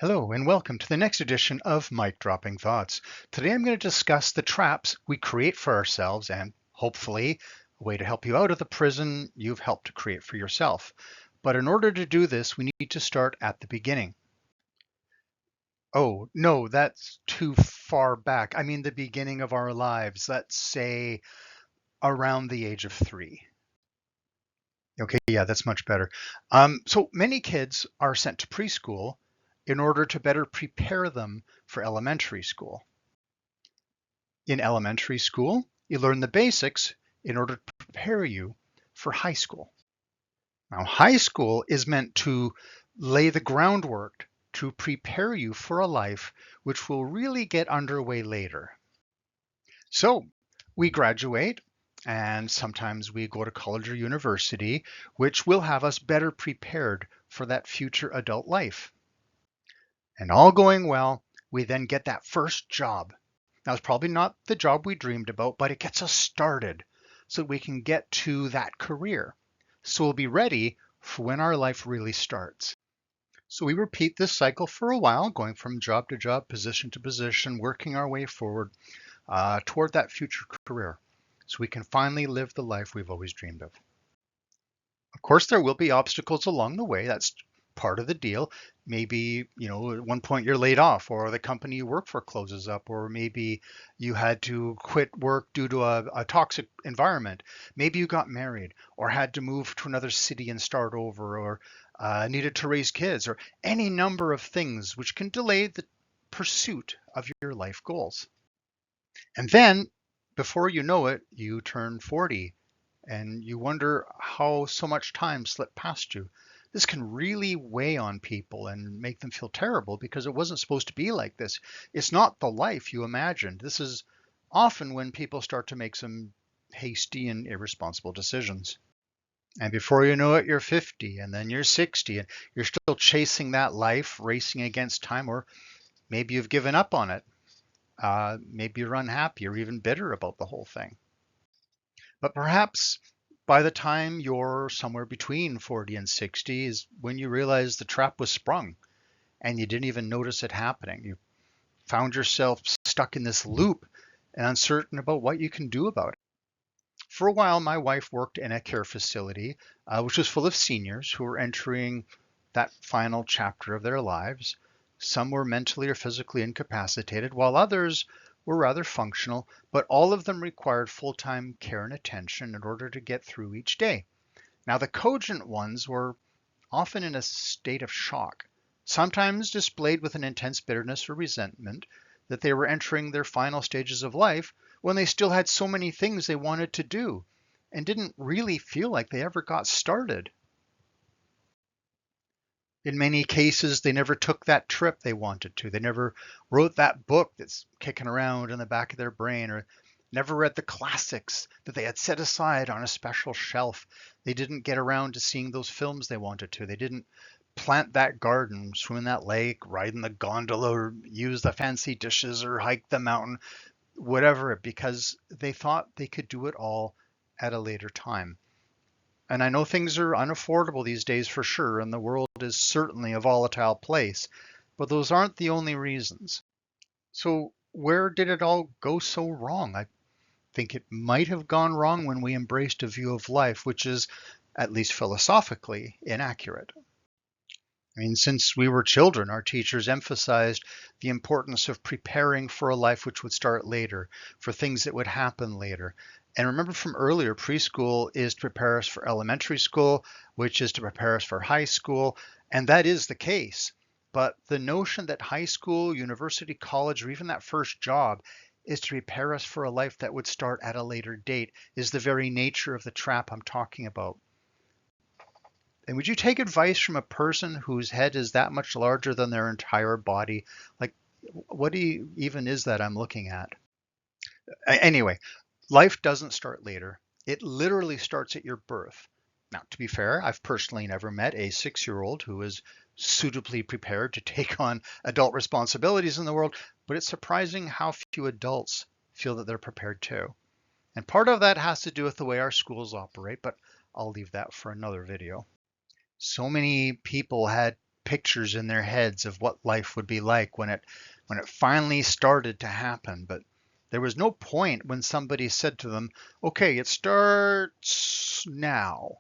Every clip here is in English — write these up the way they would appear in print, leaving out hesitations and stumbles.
Hello and welcome to the next edition of Mic Dropping Thoughts. Today I'm going to discuss the traps we create for ourselves and hopefully a way to help you out of the prison you've helped to create for yourself. But in order to do this, we need to start at the beginning. Oh, no, that's too far back. I mean, the beginning of our lives, let's say around the age of 3. Okay, yeah, that's much better. So many kids are sent to preschool in order to better prepare them for elementary school. In elementary school, you learn the basics in order to prepare you for high school. Now, high school is meant to lay the groundwork to prepare you for a life which will really get underway later. So we graduate and sometimes we go to college or university, which will have us better prepared for that future adult life. And all going well, we then get that first job. Now, it's probably not the job we dreamed about, but it gets us started so we can get to that career. So we'll be ready for when our life really starts. So we repeat this cycle for a while, going from job to job, position to position, working our way forward toward that future career so we can finally live the life we've always dreamed of. Of course, there will be obstacles along the way. That's part of the deal. Maybe, at one point you're laid off, or the company you work for closes up, or maybe you had to quit work due to a toxic environment. Maybe you got married, or had to move to another city and start over, or needed to raise kids, or any number of things which can delay the pursuit of your life goals. And then, before you know it, you turn 40 and you wonder how so much time slipped past you. This can really weigh on people and make them feel terrible because it wasn't supposed to be like this. It's not the life you imagined. This is often when people start to make some hasty and irresponsible decisions. And before you know it, you're 50 and then you're 60 and you're still chasing that life, racing against time, or maybe you've given up on it. Maybe you're unhappy or even bitter about the whole thing. But perhaps by the time you're somewhere between 40 and 60 is when you realize the trap was sprung and you didn't even notice it happening. You found yourself stuck in this loop and uncertain about what you can do about it. For a while, my wife worked in a care facility, which was full of seniors who were entering that final chapter of their lives. Some were mentally or physically incapacitated, while others were rather functional, but all of them required full-time care and attention in order to get through each day. Now, the cogent ones were often in a state of shock, sometimes displayed with an intense bitterness or resentment that they were entering their final stages of life when they still had so many things they wanted to do and didn't really feel like they ever got started. In many cases, they never took that trip they wanted to. They never wrote that book that's kicking around in the back of their brain, or never read the classics that they had set aside on a special shelf. They didn't get around to seeing those films they wanted to. They didn't plant that garden, swim in that lake, ride in the gondola, or use the fancy dishes, or hike the mountain, whatever, because they thought they could do it all at a later time. And I know things are unaffordable these days for sure, and the world is certainly a volatile place, but those aren't the only reasons. So, where did it all go so wrong? I think it might have gone wrong when we embraced a view of life which is, at least philosophically, inaccurate. I mean, since we were children, our teachers emphasized the importance of preparing for a life which would start later, for things that would happen later. And remember from earlier, preschool is to prepare us for elementary school, which is to prepare us for high school. And that is the case. But the notion that high school, university, college, or even that first job is to prepare us for a life that would start at a later date is the very nature of the trap I'm talking about. And would you take advice from a person whose head is that much larger than their entire body? Like, even is that I'm looking at? Anyway, life doesn't start later. It literally starts at your birth. Now, to be fair, I've personally never met a 6-year-old who is suitably prepared to take on adult responsibilities in the world, but it's surprising how few adults feel that they're prepared too. And part of that has to do with the way our schools operate, but I'll leave that for another video. So many people had pictures in their heads of what life would be like when it finally started to happen. But there was no point when somebody said to them, okay, it starts now.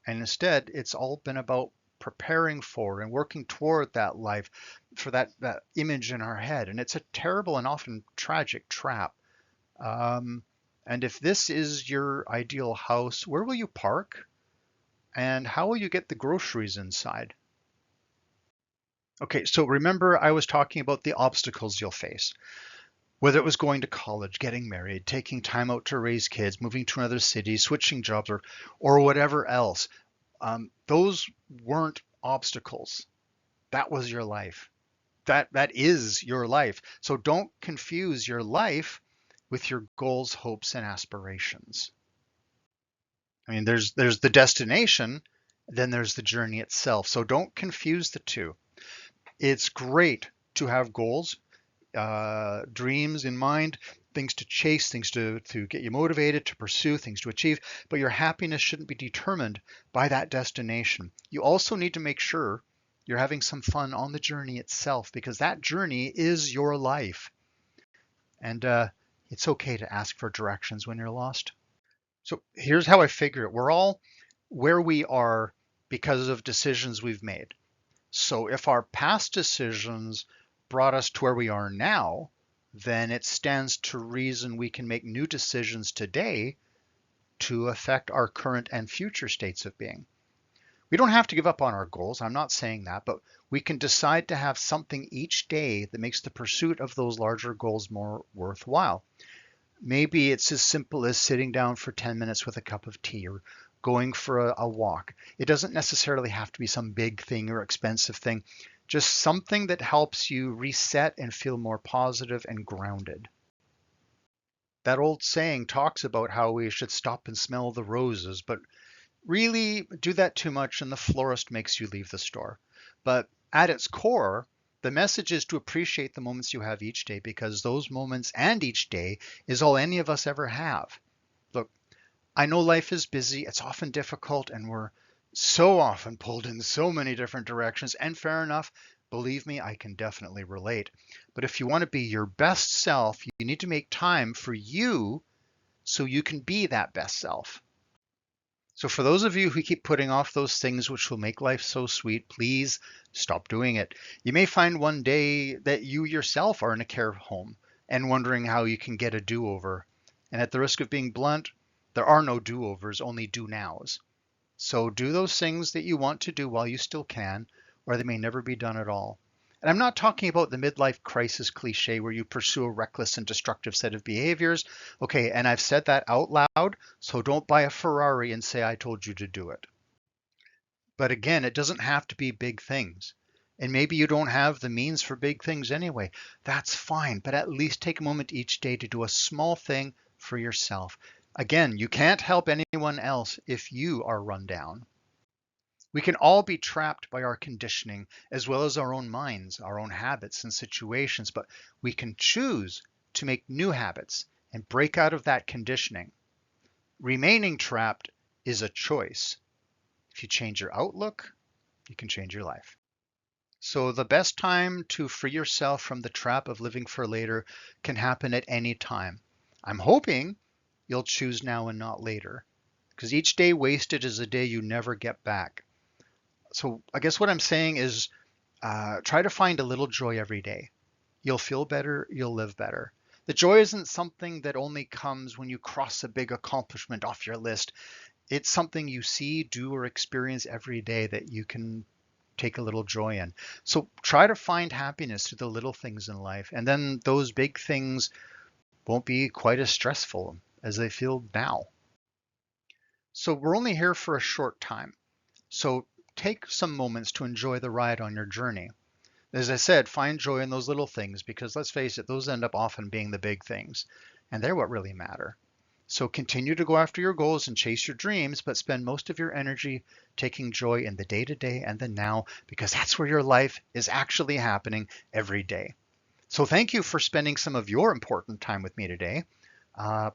And instead, it's all been about preparing for and working toward that life, for that image in our head. And it's a terrible and often tragic trap. Um, and if this is your ideal house, where will you park? And how will you get the groceries inside? Okay, so remember I was talking about the obstacles you'll face. Whether it was going to college, getting married, taking time out to raise kids, moving to another city, switching jobs, or whatever else. Those weren't obstacles. That was your life. That is your life. So don't confuse your life with your goals, hopes, and aspirations. I mean, there's the destination, then there's the journey itself. So don't confuse the two. It's great to have goals, dreams in mind, things to chase, things to get you motivated, to pursue, things to achieve, but your happiness shouldn't be determined by that destination. You also need to make sure you're having some fun on the journey itself, because that journey is your life. And it's okay to ask for directions when you're lost. So here's how I figure it. We're all where we are because of decisions we've made. So if our past decisions brought us to where we are now, then it stands to reason we can make new decisions today to affect our current and future states of being. We don't have to give up on our goals. I'm not saying that, but we can decide to have something each day that makes the pursuit of those larger goals more worthwhile. Maybe it's as simple as sitting down for 10 minutes with a cup of tea or going for a walk. It doesn't necessarily have to be some big thing or expensive thing, just something that helps you reset and feel more positive and grounded. That old saying talks about how we should stop and smell the roses, but really do that too much and the florist makes you leave the store. But at its core, the message is to appreciate the moments you have each day, because those moments and each day is all any of us ever have. Look, I know life is busy, it's often difficult, and we're so often pulled in so many different directions, and fair enough, believe me, I can definitely relate. But if you want to be your best self, you need to make time for you so you can be that best self. So for those of you who keep putting off those things which will make life so sweet, please stop doing it. You may find one day that you yourself are in a care home and wondering how you can get a do-over. And at the risk of being blunt, there are no do-overs, only do-nows. So do those things that you want to do while you still can, or they may never be done at all. And I'm not talking about the midlife crisis cliche where you pursue a reckless and destructive set of behaviors. Okay, and I've said that out loud, so don't buy a Ferrari and say I told you to do it. But again, it doesn't have to be big things. And maybe you don't have the means for big things anyway. That's fine, but at least take a moment each day to do a small thing for yourself. Again, you can't help anyone else if you are run down. We can all be trapped by our conditioning, as well as our own minds, our own habits and situations, but we can choose to make new habits and break out of that conditioning. Remaining trapped is a choice. If you change your outlook, you can change your life. So the best time to free yourself from the trap of living for later can happen at any time. I'm hoping you'll choose now and not later, because each day wasted is a day you never get back. So I guess what I'm saying is try to find a little joy every day. You'll feel better, you'll live better. The joy isn't something that only comes when you cross a big accomplishment off your list. It's something you see, do, or experience every day that you can take a little joy in. So try to find happiness through the little things in life, and then those big things won't be quite as stressful as they feel now. So we're only here for a short time. So take some moments to enjoy the ride on your journey. As I said, find joy in those little things, because let's face it, those end up often being the big things, and they're what really matter. So continue to go after your goals and chase your dreams, but spend most of your energy taking joy in the day-to-day and the now, because that's where your life is actually happening every day. So thank you for spending some of your important time with me today.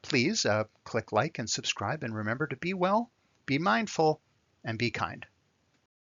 Please click like and subscribe, and remember to be well, be mindful, and be kind.